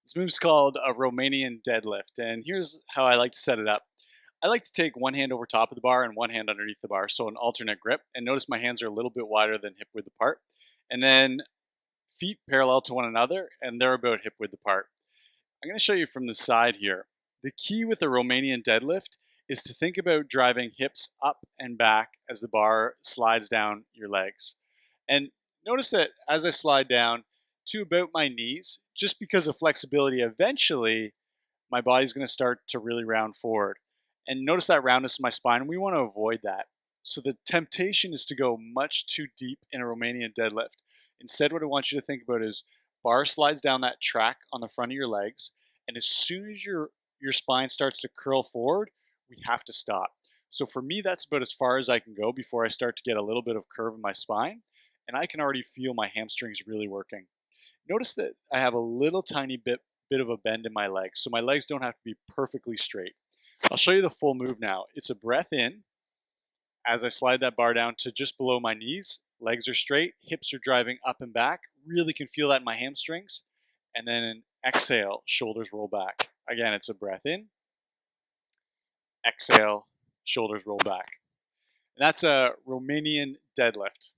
This move's called a Romanian deadlift, and here's how I like to set it up. I like to take one hand over top of the bar and one hand underneath the bar, so an alternate grip. And notice my hands are a little bit wider than hip width apart. And then feet parallel to one another, and they're about hip width apart. I'm going to show you from the side here. The key with a Romanian deadlift is to think about driving hips up and back as the bar slides down your legs. And notice that as I slide down to about my knees, just because of flexibility, eventually my body's going to start to really round forward. And notice that roundness in my spine. We want to avoid that. So the temptation is to go much too deep in a Romanian deadlift. Instead, what I want you to think about is bar slides down that track on the front of your legs, and as soon as your spine starts to curl forward, we have to stop. So for me, that's about as far as I can go before I start to get a little bit of curve in my spine, and I can already feel my hamstrings really working. Notice that I have a little tiny bit of a bend in my legs, so my legs don't have to be perfectly straight. I'll show you the full move now. It's a breath in as I slide that bar down to just below my knees. Legs are straight, hips are driving up and back. Really can feel that in my hamstrings. And then an exhale, shoulders roll back. Again, it's a breath in, exhale, shoulders roll back. And that's a Romanian deadlift.